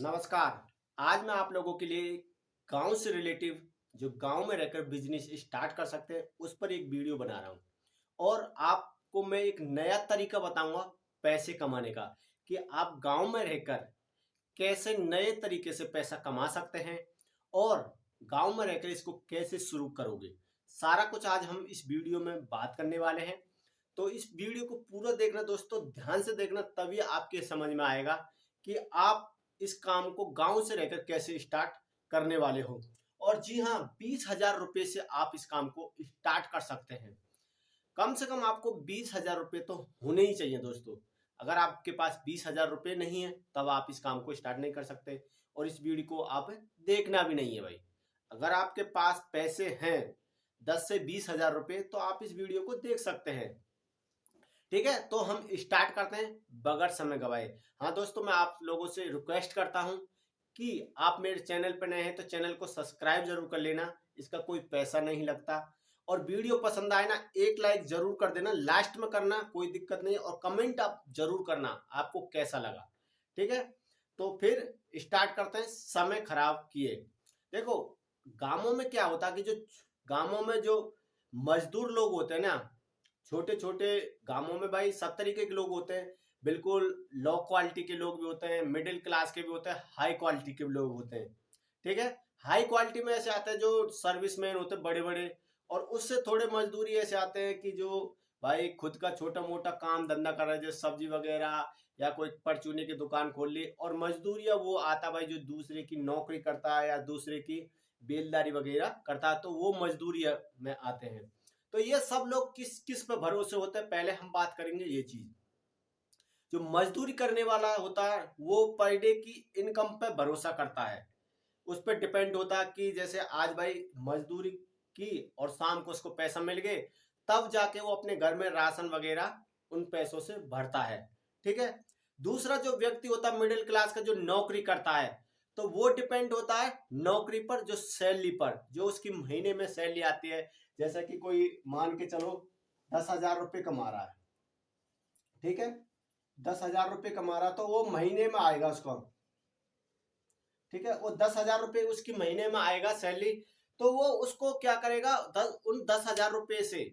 नमस्कार। आज मैं आप लोगों के लिए गांव से रिलेटिव जो गांव में रहकर बिजनेस स्टार्ट कर सकते हैं उस पर एक वीडियो बना रहा हूं। और आपको मैं एक नया तरीका बताऊंगा पैसे कमाने का कि आप गांव में रहकर कैसे नए तरीके से पैसा कमा सकते हैं और गांव में रहकर इसको कैसे शुरू करोगे। सारा कुछ आज हम इस वीडियो में बात करने वाले हैं। तो इस वीडियो को पूरा देखना दोस्तों, ध्यान से देखना, तभी आपके समझ में आएगा कि आप इस काम को गांव से रहकर कैसे स्टार्ट करने वाले हो। और जी हाँ, 20,000 रुपये से आप इस काम को स्टार्ट कर सकते हैं। कम से कम आपको 20,000 रुपये तो होने ही चाहिए दोस्तों। अगर आपके पास 20,000 रुपये नहीं है तब आप इस काम को स्टार्ट नहीं कर सकते और इस वीडियो को आप देखना भी नहीं है भाई। अगर आपके पास पैसे हैं 10 से 20,000 रुपये तो आप इस वीडियो को देख सकते हैं। ठीक है, तो हम स्टार्ट करते हैं बगैर समय गवाए। हाँ दोस्तों, मैं आप लोगों से रिक्वेस्ट करता हूं कि आप मेरे चैनल पर नए हैं तो चैनल को सब्सक्राइब जरूर कर लेना। इसका कोई पैसा नहीं लगता। और वीडियो पसंद आए ना, एक लाइक जरूर कर देना, लास्ट में करना, कोई दिक्कत नहीं है। और कमेंट आप जरूर करना आपको कैसा लगा। ठीक है, तो फिर स्टार्ट करते हैं समय खराब किए। देखो, गांवों में क्या होता है कि जो गांवों में जो मजदूर लोग होते हैं ना, छोटे छोटे गांवों में भाई सब तरीके के लोग होते हैं। बिल्कुल लो क्वालिटी के लोग भी होते हैं, मिडिल क्लास के भी होते हैं, हाई क्वालिटी के भी लोग होते हैं। ठीक है, हाई क्वालिटी में ऐसे आते हैं जो सर्विसमैन होते हैं बड़े बड़े। और उससे थोड़े मजदूरी ऐसे आते हैं कि जो भाई खुद का छोटा मोटा काम धंधा कर रहे हैं, जैसे सब्जी वगैरह या कोई परचूने की दुकान खोल ली। और मजदूरिया वो आता भाई जो दूसरे की नौकरी करता है या दूसरे की बेलदारी वगैरह करता है, तो वो मजदूरिया में आते हैं। तो ये सब लोग किस किस पे भरोसे होते हैं, पहले हम बात करेंगे ये चीज। जो मजदूरी करने वाला होता है वो पर डे की इनकम पे भरोसा करता है। उस पर डिपेंड होता है कि जैसे आज भाई मजदूरी की और शाम को उसको पैसा मिल गए, तब जाके वो अपने घर में राशन वगैरह उन पैसों से भरता है। ठीक है, दूसरा जो व्यक्ति होता है मिडिल क्लास का, जो नौकरी करता है, तो वो डिपेंड होता है नौकरी पर, जो सैलरी पर, जो उसकी महीने में सैलरी आती है। जैसे कि कोई मान के चलो 10,000 रुपये कमा रहा है। ठीक है, 10,000 रुपये कमा रहा तो वो महीने में आएगा उसको। ठीक है, वो 10,000 रुपये उसकी महीने में आएगा सैलरी। तो वो उसको क्या करेगा, उन 10,000 रुपये से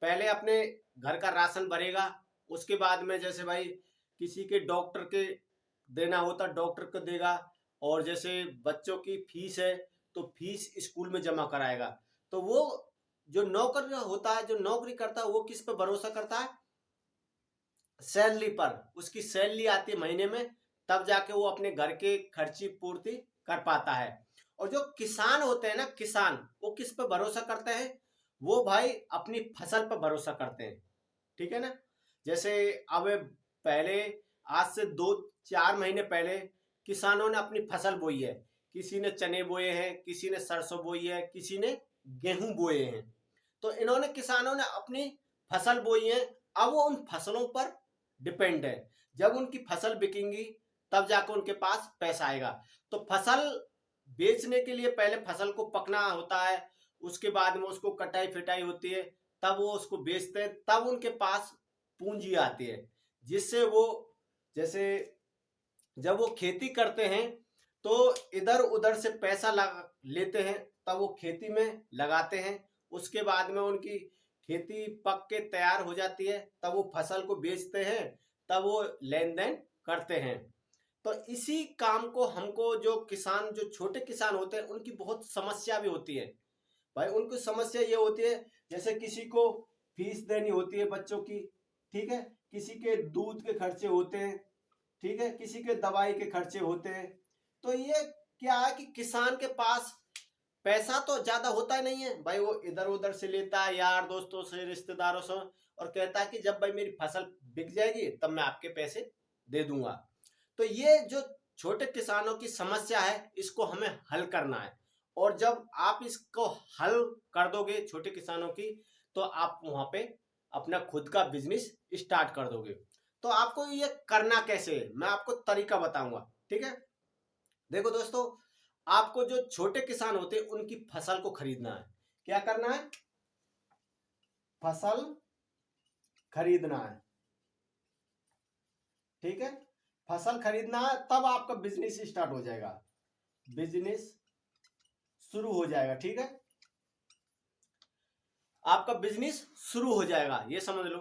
पहले अपने घर का राशन भरेगा। उसके बाद में जैसे भाई किसी के डॉक्टर के देना होता डॉक्टर को देगा। और जैसे बच्चों की फीस है तो फीस स्कूल में जमा कराएगा। तो वो जो नौकर होता है, जो नौकरी करता है, वो किस पे भरोसा करता है, सैलरी पर। उसकी सैलरी आती है महीने में, तब जाके वो अपने घर के खर्ची पूर्ति कर पाता है। और जो किसान होते हैं ना, किसान वो किस पे भरोसा करते हैं, वो भाई अपनी फसल पर भरोसा करते हैं। ठीक है ना, जैसे अब पहले आज से 2-4 महीने पहले किसानों ने अपनी फसल बोई है। किसी ने चने बोए हैं, किसी ने सरसों बोई है, किसी ने गेहूं बोए हैं। तो इन्होंने किसानों ने अपनी फसल बोई है। अब वो उन फसलों पर डिपेंड है। जब उनकी फसल बिकेंगी तब जाकर उनके पास पैसा आएगा। तो फसल बेचने के लिए पहले फसल को पकना होता है, उसके बाद में उसको कटाई फिटाई होती है, तब वो उसको बेचते हैं, तब उनके पास पूंजी आती है। जिससे वो जैसे जब वो खेती करते हैं तो इधर उधर से पैसा लेते हैं, तब वो खेती में लगाते हैं। उसके बाद में उनकी खेती पक के तैयार हो जाती है, तब वो फसल को बेचते हैं, तब वो लेन देन करते हैं। तो इसी काम को हमको, जो किसान, जो छोटे किसान होते हैं, उनकी बहुत समस्या भी होती है भाई। उनकी समस्या ये होती है, जैसे किसी को फीस देनी होती है बच्चों की। ठीक है, किसी के दूध के खर्चे होते हैं। ठीक है, किसी के दवाई के खर्चे होते हैं। तो ये क्या है कि किसान के पास पैसा तो ज्यादा होता ही नहीं है भाई। वो इधर उधर से लेता है, यार दोस्तों से, रिश्तेदारों से, और कहता है कि जब भाई मेरी फसल बिक जाएगी तब मैं आपके पैसे दे दूंगा। तो ये जो छोटे किसानों की समस्या है, इसको हमें हल करना है। और जब आप इसको हल कर दोगे छोटे किसानों की, तो आप वहां पे अपना खुद का बिजनेस स्टार्ट कर दोगे। तो आपको ये करना कैसे है, मैं आपको तरीका बताऊंगा। ठीक है, देखो दोस्तों, आपको जो छोटे किसान होते हैं उनकी फसल को खरीदना है। क्या करना है, फसल खरीदना है। ठीक है, फसल खरीदना है तब आपका बिजनेस स्टार्ट हो जाएगा, बिजनेस शुरू हो जाएगा। ठीक है, आपका बिजनेस शुरू हो जाएगा, ये समझ लो।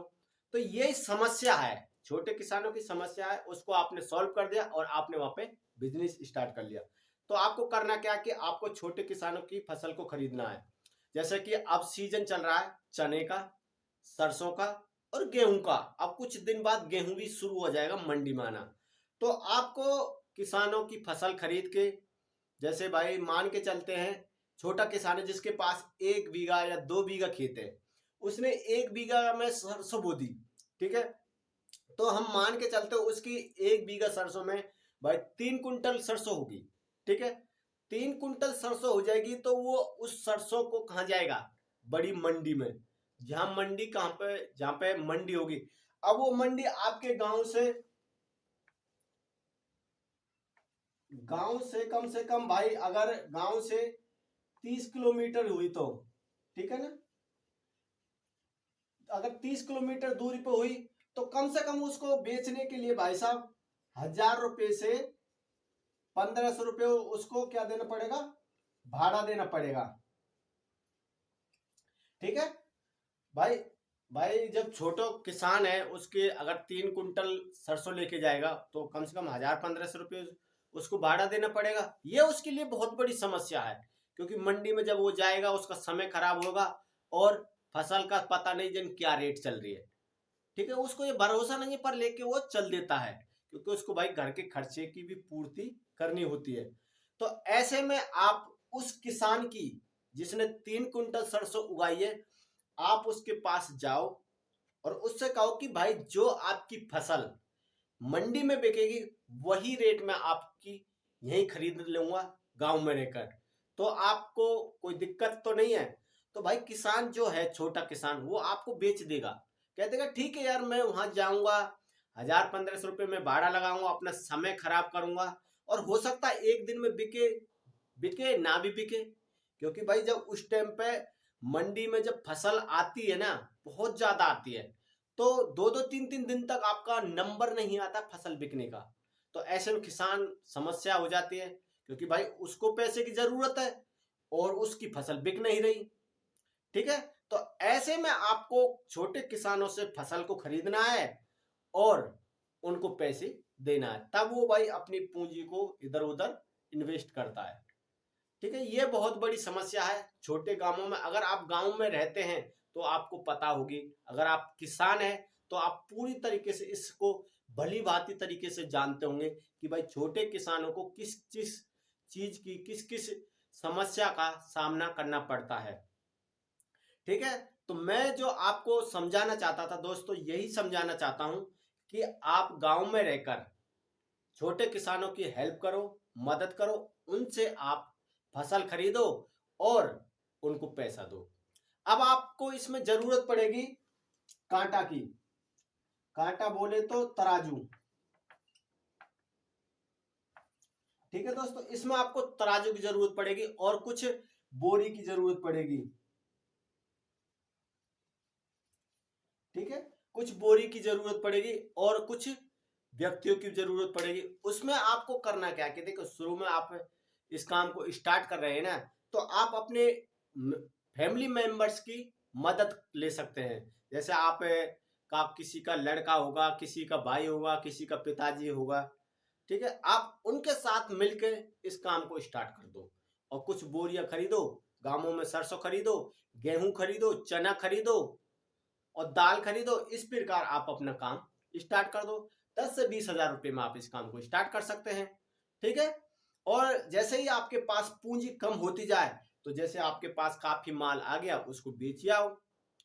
तो ये समस्या है, छोटे किसानों की समस्या है, उसको आपने सॉल्व कर दिया और आपने वहां पे बिजनेस स्टार्ट कर लिया। तो आपको करना क्या कि आपको छोटे किसानों की फसल को खरीदना है। जैसे कि अब सीजन चल रहा है चने का, सरसों का और गेहूं का। अब कुछ दिन बाद गेहूं भी शुरू हो जाएगा मंडी में आना। तो आपको किसानों की फसल खरीद के, जैसे भाई मान के चलते हैं छोटा किसान है जिसके पास 1 बीघा या 2 बीघा खेत है, उसने 1 बीघा में सरसों बो दी। ठीक है, तो हम मान के चलते हो उसकी 1 बीघा सरसों में भाई 3 कुंटल सरसों होगी। ठीक है, 3 कुंटल सरसों हो जाएगी तो वो उस सरसों को कहाँ जाएगा, बड़ी मंडी में। जहां मंडी कहाँ पे, जहां पे मंडी होगी। अब वो मंडी आपके गांव से कम से कम भाई, अगर गांव से 30 किलोमीटर हुई तो, ठीक है ना, अगर 30 किलोमीटर दूरी पे हुई तो कम से कम उसको बेचने के लिए भाई साहब 1,000 रुपए से 1,500 रुपये उसको क्या देना पड़ेगा, भाड़ा देना पड़ेगा। ठीक है भाई, भाई जब छोटा किसान है उसके अगर 3 कुंटल सरसों लेके जाएगा तो कम से कम 1,000-1,500 रुपये उसको भाड़ा देना पड़ेगा। ये उसके लिए बहुत बड़ी समस्या है, क्योंकि मंडी में जब वो जाएगा उसका समय खराब होगा और फसल का पता नहीं जन क्या रेट चल रही है। ठीक है, उसको ये भरोसा नहीं है पर लेके वो चल देता है, क्योंकि उसको भाई घर के खर्चे की भी पूर्ति करनी होती है। तो ऐसे में आप उस किसान की जिसने 3 कुंटल सरसों उगाई है, आप उसके पास जाओ और उससे कहो कि भाई जो आपकी फसल मंडी में बिकेगी वही रेट में आपकी यही खरीद लूंगा गांव में रहकर, तो आपको कोई दिक्कत तो नहीं है। तो भाई किसान जो है छोटा किसान वो आपको बेच देगा, कह देगा ठीक है यार मैं वहां जाऊंगा, 1,000-1,500 रुपये में भाड़ा लगाऊंगा, अपना समय खराब करूंगा और हो सकता है एक दिन में बिके, बिके ना भी बिके। क्योंकि भाई जब उस टाइम पे मंडी में जब फसल आती है ना, बहुत ज्यादा आती है, तो 2-2 3-3 दिन तक आपका नंबर नहीं आता फसल बिकने का। तो ऐसे में किसान समस्या हो जाती है, क्योंकि भाई उसको पैसे की जरूरत है और उसकी फसल बिक नहीं रही। ठीक है, तो ऐसे में आपको छोटे किसानों से फसल को खरीदना है और उनको पैसे देना है, तब वो भाई अपनी पूंजी को इधर उधर इन्वेस्ट करता है। ठीक है, ये बहुत बड़ी समस्या है छोटे गांवों में। अगर आप गांव में रहते हैं तो आपको पता होगी, अगर आप किसान हैं तो आप पूरी तरीके से इसको भली भांति तरीके से जानते होंगे कि भाई छोटे किसानों को किस किस चीज की किस किस समस्या का सामना करना पड़ता है। ठीक है, तो मैं जो आपको समझाना चाहता था दोस्तों, यही समझाना चाहता हूं कि आप गांव में रहकर छोटे किसानों की हेल्प करो, मदद करो, उनसे आप फसल खरीदो और उनको पैसा दो। अब आपको इसमें जरूरत पड़ेगी कांटा की, कांटा बोले तो तराजू। ठीक है दोस्तों, इसमें आपको तराजू की जरूरत पड़ेगी और कुछ बोरी की जरूरत पड़ेगी। ठीक है, कुछ बोरी की जरूरत पड़ेगी और कुछ व्यक्तियों की जरूरत पड़ेगी। उसमें आपको करना क्या है कि देखो, शुरू में आप इस काम को स्टार्ट कर रहे हैं ना, तो आप अपने फैमिली मेंबर्स की मदद ले सकते हैं। जैसे आप का किसी का लड़का होगा, किसी का भाई होगा, किसी का पिताजी होगा। ठीक है, आप उनके साथ मिलकर इस काम को स्टार्ट कर दो और कुछ बोरियां खरीदो, गांवों में सरसों खरीदो, गेहूं खरीदो, चना खरीदो और दाल खरीदो। इस प्रकार आप अपना काम स्टार्ट कर दो। 10 से 20 हजार रुपए में आप इस काम को स्टार्ट कर सकते हैं। ठीक है, और जैसे ही आपके पास पूंजी कम होती जाए, तो जैसे आपके पास काफी माल आ गया उसको बेच आओ,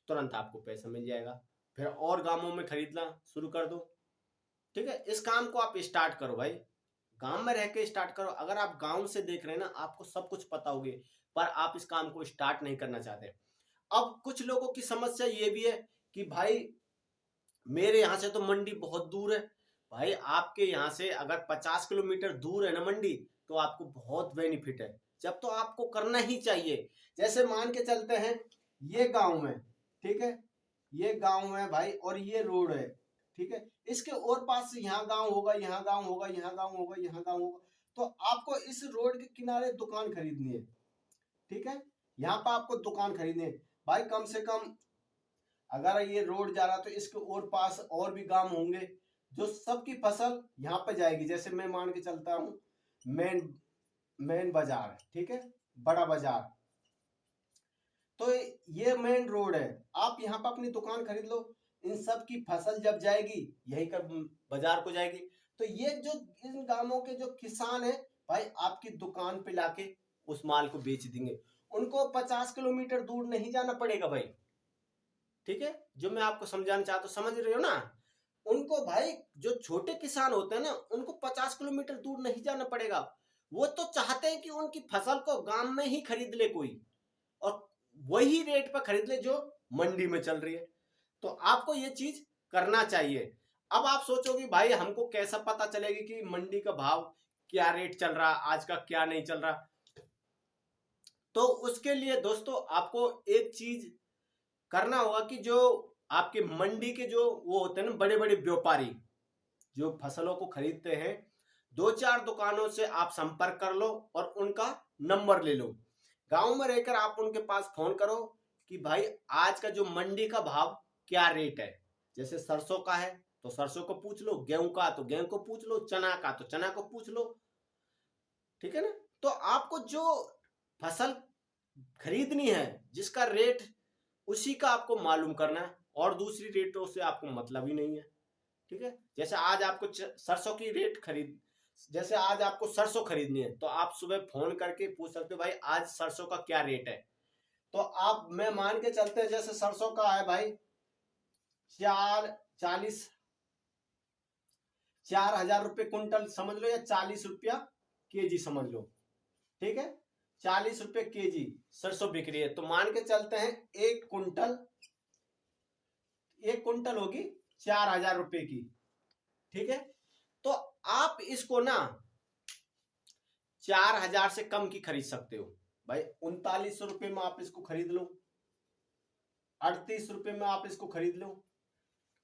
तुरंत आपको पैसा मिल जाएगा, फिर और गांवों में खरीदना शुरू कर दो। ठीक है, इस काम को आप स्टार्ट करो भाई, गांव में रह के स्टार्ट करो। अगर आप गांव से देख रहे हैं ना, आपको सब कुछ पता होगी, पर आप इस काम को स्टार्ट नहीं करना चाहते। अब कुछ लोगों की समस्या ये भी है कि भाई मेरे यहाँ से तो मंडी बहुत दूर है। भाई आपके यहाँ से अगर 50 किलोमीटर दूर है ना मंडी, तो आपको बहुत बेनिफिट है, जब तो आपको करना ही चाहिए। जैसे मान के चलते हैं ये गांव में, ठीक है, ये गांव है भाई और ये रोड है। ठीक है। इसके और पास से यहाँ गांव होगा, यहाँ गांव होगा, यहाँ गांव होगा, यहाँ गांव होगा, तो आपको इस रोड के किनारे दुकान खरीदनी है, ठीक है। यहाँ पर आपको दुकान खरीदनी है भाई, कम से कम अगर ये रोड जा रहा तो इसके और पास और भी गांव होंगे, जो सबकी फसल यहाँ पे जाएगी। जैसे मैं मान के चलता हूँ मेन मेन बाजार, ठीक है, बड़ा बाजार, तो ये मेन रोड है, आप यहाँ पर अपनी दुकान खरीद लो। इन सब की फसल जब जाएगी यही कर बाजार को जाएगी, तो ये जो इन गांवों के जो किसान है भाई, आपकी दुकान पे लाके उस माल को बेच देंगे। उनको 50 किलोमीटर दूर नहीं जाना पड़ेगा भाई, ठीक है। जो मैं आपको समझाना चाहता हूँ, समझ रहे हो ना। उनको भाई, जो छोटे किसान होते हैं ना, उनको 50 किलोमीटर दूर नहीं जाना पड़ेगा। वो तो चाहते हैं कि उनकी फसल को गांव में ही खरीद ले कोई, और वही रेट पर खरीद ले जो मंडी में चल रही है। तो आपको ये चीज करना चाहिए। अब आप सोचोगे भाई हमको कैसा पता चलेगी कि मंडी का भाव क्या रेट चल रहा, आज का क्या नहीं चल रहा। तो उसके लिए दोस्तों आपको एक चीज करना होगा कि जो आपके मंडी के जो वो होते हैं ना, बड़े बड़े व्यापारी जो फसलों को खरीदते हैं, 2-4 दुकानों से आप संपर्क कर लो और उनका नंबर ले लो। गांव में रहकर आप उनके पास फोन करो कि भाई आज का जो मंडी का भाव क्या रेट है। जैसे सरसों का है तो सरसों को पूछ लो, गेहूं का तो गेहूं को पूछ लो, चना का तो चना को पूछ लो, ठीक है ना। तो आपको जो फसल खरीदनी है जिसका रेट, उसी का आपको मालूम करना है, और दूसरी रेटों से आपको मतलब ही नहीं है, ठीक है। जैसे आज आपको सरसों की रेट खरीद जैसे आज आपको सरसों खरीदनी है तो आप सुबह फोन करके पूछ सकते हो भाई आज सरसों का क्या रेट है। तो आप मैं मान के चलते हैं जैसे सरसों का है भाई 4,000 रुपये कुंटल समझ लो, या 40 रुपया केजी समझ लो, ठीक है। 40 रुपये केजी सरसों बिक रही है, तो मान के चलते हैं एक कुंटल होगी 4,000 रुपये की, ठीक है। तो आप इसको ना 4,000 से कम की खरीद सकते हो भाई, 3900 रुपये में आप इसको खरीद लो, 38 रुपये में आप इसको खरीद लो।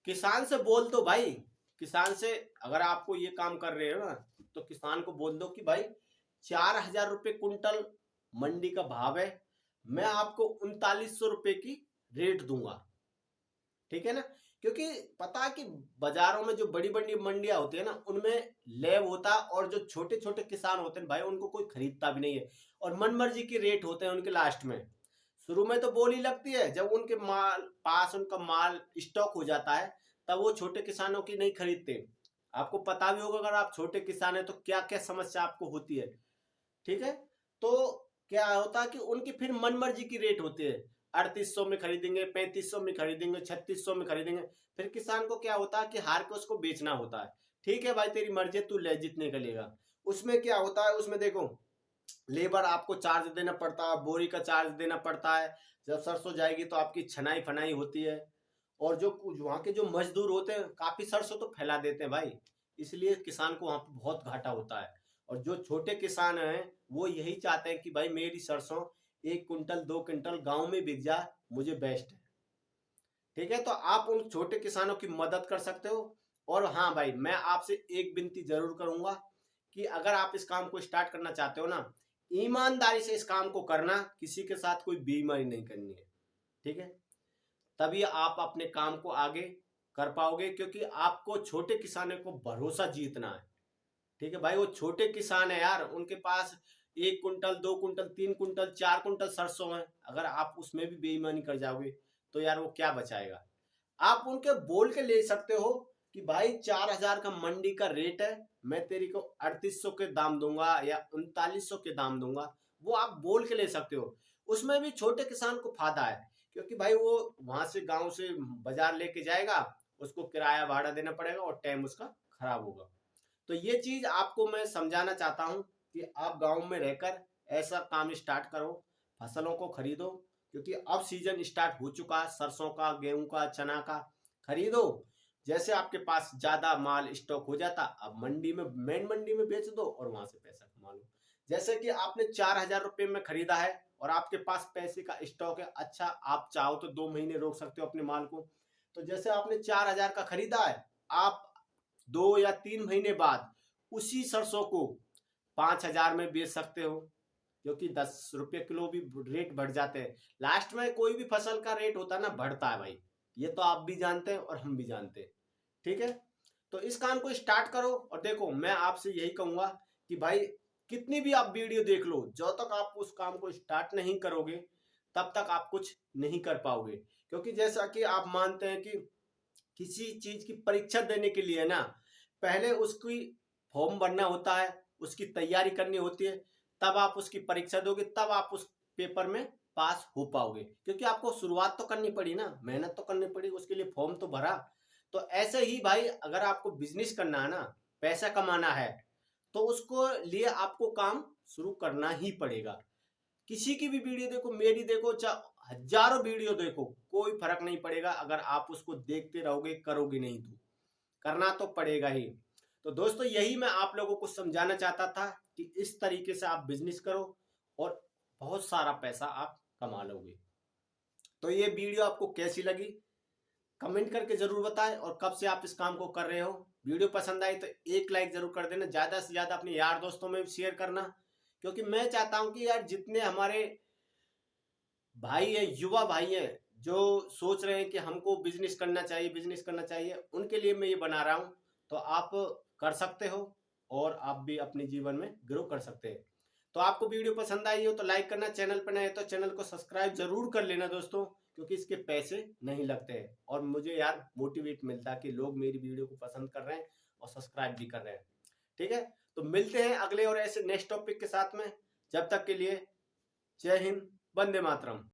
किसान से बोल दो भाई, किसान से अगर आपको ये काम कर रहे हो ना, तो किसान को बोल दो कि भाई 4,000 रुपये कुंटल मंडी का भाव है, मैं आपको 3900 रुपये की रेट दूंगा, ठीक है ना। क्योंकि पता कि बाजारों में जो बड़ी बड़ी मंडियां होती है ना, उनमें लेव होता है, और जो छोटे छोटे किसान होते हैं भाई उनको कोई खरीदता भी नहीं है, और मनमर्जी के रेट होते हैं उनके। लास्ट में शुरू में तो बोली लगती है, जब उनके उनका माल स्टॉक हो जाता है तब वो छोटे किसानों की नहीं खरीदते। आपको पता भी होगा अगर आप छोटे किसान है तो क्या क्या समस्या आपको होती है, ठीक है। तो क्या होता है कि उनकी फिर मनमर्जी की रेट होती है, 3800 में खरीदेंगे, 3500 में खरीदेंगे, 3600 में खरीदेंगे। फिर किसान को क्या होता है कि हार के उसको बेचना होता है। ठीक है भाई तेरी मर्जी, तू ले जितने का लेगा। उसमें क्या होता है, उसमें देखो लेबर आपको चार्ज देना पड़ता है, बोरी का चार्ज देना पड़ता है, जब सरसों जाएगी तो आपकी छनाई फनाई होती है, और जो वहाँ के जो मजदूर होते हैं काफी सरसों तो फैला देते हैं भाई, इसलिए किसान को वहाँ पे बहुत घाटा होता है। और जो छोटे किसान हैं वो यही चाहते हैं कि भाई मेरी सरसों 1 कुंटल 2 कुंटल गांव में बिक जाए, मुझे बेस्ट है, ठीक है। तो आप उन छोटे किसानों की मदद कर सकते हो। और हाँ भाई, मैं आपसे एक विनती जरूर करूंगा कि अगर आप इस काम को स्टार्ट करना चाहते हो ना, ईमानदारी से इस काम को करना, किसी के साथ कोई बेईमानी नहीं करनी है, ठीक है। तभी आप अपने काम को आगे कर पाओगे, क्योंकि आपको छोटे किसानों को भरोसा जीतना है, ठीक है भाई। वो छोटे किसान है यार, उनके पास 1 कुंटल 2 कुंटल 3 कुंटल 4 कुंटल सरसों है, अगर आप उसमें भी बेईमानी कर जाओगे तो यार वो क्या बचाएगा। आप उनके बोल के ले सकते हो कि भाई 4,000 का मंडी का रेट है, मैं तेरी को 3800 के दाम दूंगा या 3900 के दाम दूंगा, वो आप बोल के ले सकते हो। उसमें भी छोटे किसान को फायदा है, क्योंकि भाई वो वहां से गांव से बाजार लेके जाएगा, उसको किराया भाड़ा देना पड़ेगा और टाइम उसका खराब होगा। तो ये चीज आपको मैं समझाना चाहता हूँ कि आप गांव में रहकर ऐसा काम स्टार्ट करो, फसलों को खरीदो, क्योंकि अब सीजन स्टार्ट हो चुका है, सरसों का, गेहूं का, चना का खरीदो। जैसे आपके पास ज्यादा माल स्टॉक हो जाता, अब मंडी में, मेन मंडी में बेच दो और वहां से पैसा कमा लो। जैसे कि आपने 4,000 रुपये में खरीदा है और आपके पास पैसे का स्टॉक है, अच्छा आप चाहो तो 2 महीने रोक सकते हो अपने माल को। तो जैसे आपने 4,000 का खरीदा है, आप 2 या 3 महीने बाद उसी सरसों को 5,000 में बेच सकते हो, क्योंकि 10 रुपये किलो भी रेट बढ़ जाते हैं। लास्ट में कोई भी फसल का रेट होता है ना, बढ़ता है भाई, ये तो आप भी जानते हैं और हम भी जानते हैं। ठीक है, तो इस काम को स्टार्ट करो। और देखो, मैं आपसे यही कहूंगा कि भाई कितनी भी आप वीडियो देख लो, जब तक आप उस काम को स्टार्ट नहीं करोगे तब तक आप कुछ नहीं कर पाओगे। क्योंकि जैसा कि आप मानते हैं कि किसी चीज की परीक्षा देने के लिए ना, पहले उसकी फॉर्म भरना होता है, उसकी तैयारी करनी होती है, तब आप उसकी परीक्षा दोगे, तब आप उस पेपर में पास हो पाओगे। क्योंकि आपको शुरुआत तो करनी पड़ी ना, मेहनत तो करनी पड़ी, उसके लिए फॉर्म तो भरा। तो ऐसे ही भाई, अगर आपको बिजनेस करना है ना, पैसा कमाना है, तो उसको लिए आपको काम शुरू करना ही पड़ेगा। किसी की भी वीडियो देखो, मेरी देखो, चाहे हजारों वीडियो देखो, कोई फर्क नहीं पड़ेगा अगर आप उसको देखते रहोगे, करोगे नहीं तो। करना तो पड़ेगा ही। तो दोस्तों, यही मैं आप लोगों को समझाना चाहता था कि इस तरीके से आप बिजनेस करो और बहुत सारा पैसा आप कमा लोगे। तो ये वीडियो आपको कैसी लगी कमेंट करके जरूर बताएं, और कब से आप इस काम को कर रहे हो। वीडियो पसंद आई तो एक लाइक जरूर कर देना, ज्यादा से ज्यादा अपने यार दोस्तों में भी शेयर करना। क्योंकि मैं चाहता हूं कि यार, जितने हमारे भाई है, युवा भाई है, जो सोच रहे हैं कि हमको बिजनेस करना चाहिए, बिजनेस करना चाहिए, उनके लिए मैं ये बना रहा हूं। तो आप कर सकते हो और आप भी अपने जीवन में ग्रो कर सकते हैं। तो आपको वीडियो पसंद आई हो तो लाइक करना, चैनल पर नए तो चैनल को सब्सक्राइब जरूर कर लेना दोस्तों, क्योंकि इसके पैसे नहीं लगते हैं और मुझे यार मोटिवेट मिलता है कि लोग मेरी वीडियो को पसंद कर रहे हैं और सब्सक्राइब भी कर रहे हैं। ठीक है, तो मिलते हैं अगले और ऐसे नेक्स्ट टॉपिक के साथ में। जब तक के लिए जय हिंद, वंदे मातरम।